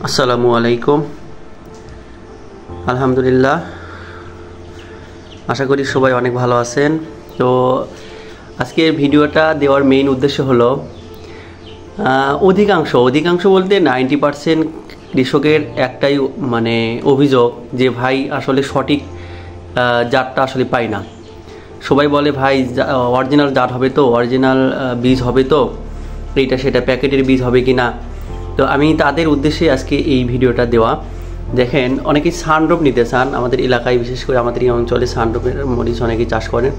আসসালামু আলাইকুম। আলহামদুলিল্লাহ, আশা করি সবাই অনেক ভালো আছেন। তো আজকের ভিডিওটা দেওয়ার মেইন উদ্দেশ্য হলো অধিকাংশ বলতে 90% কৃষকের একটাই অভিযোগ যে ভাই আসলে সঠিক জাতটা আসলে পাই না। সবাই বলে ভাই অরিজিনাল জাত হবে তো, অরিজিনাল বীজ হবে তো, এইটা সেটা প্যাকেটের বীজ হবে কি না। তো আমি তাদের উদ্দেশ্যে আজকে এই ভিডিওটা দেওয়া। দেখেন, অনেকেই সানড্রপ নিতে চান আমাদের এলাকায়, বিশেষ করে আমাদের এই অঞ্চলে সানড্রপের মরিচ অনেকেই চাষ করেন।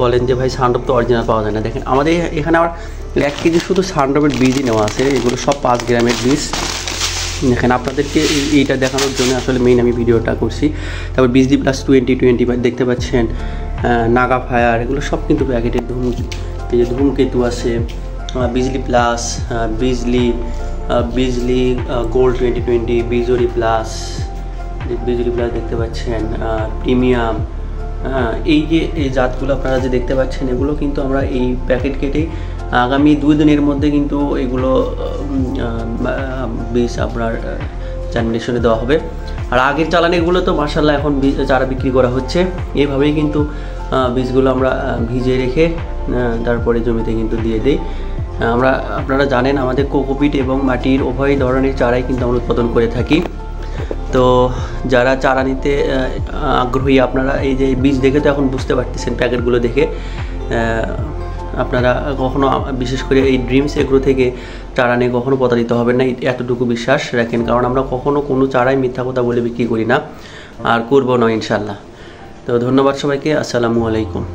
বলেন যে ভাই সানড্রপ তো অরিজিনাল পাওয়া যায় না। দেখেন, আমাদের এখানে আবার 1 কেজি শুধু সানড্রপের বীজই নেওয়া আছে। এগুলো সব 5 গ্রামের বীজ। দেখেন, আপনাদেরকে এইটা দেখানোর জন্য আসলে মেইন আমি ভিডিওটা করছি। তারপর বিজলি প্লাস 20 দেখতে পাচ্ছেন, নাগা ফায়ার, এগুলো সব কিন্তু প্যাকেটের ধূমকেতু আছে, বিজলি প্লাস, বিজলি গোল্ড 2020, বিজলি প্লাস দেখতে পাচ্ছেন, প্রিমিয়াম। এই যে এই জাতগুলো আপনারা যে দেখতে পাচ্ছেন, এগুলো কিন্তু আমরা এই প্যাকেট কেটে আগামী 2 দিনের মধ্যে কিন্তু এগুলো বীজ আপনার জার্মিনেশনে দেওয়া হবে। আর আগের চালানিগুলো তো মাশাআল্লাহ এখন চারা বিক্রি করা হচ্ছে। এইভাবেই কিন্তু বীজগুলো আমরা ভিজিয়ে রেখে তারপরে জমিতে কিন্তু দিয়ে দিই। আপনারা জানেন আমাদের কোকোপিট এবং মাটির উভয় ধরনের চারাই কিন্তু আমরা উৎপাদন করে থাকি। তো যারা চারা নিতে আগ্রহী, আপনারা এই যে বীজ দেখে তো এখন বুঝতে পারতেছেন, প্যাকেটগুলো দেখে আপনারা কখনো, বিশেষ করে এই ড্রিমস এগ্রো থেকে চারা নিয়ে কখনো প্রতারিত হবেন না, এতটুকু বিশ্বাস রাখেন। কারণ আমরা কখনো কোনো চারাই মিথ্যা কথা বলে বিক্রি করি না, আর করবো না ইনশাল্লাহ। তো ধন্যবাদ সবাইকে। আসসালামু আলাইকুম।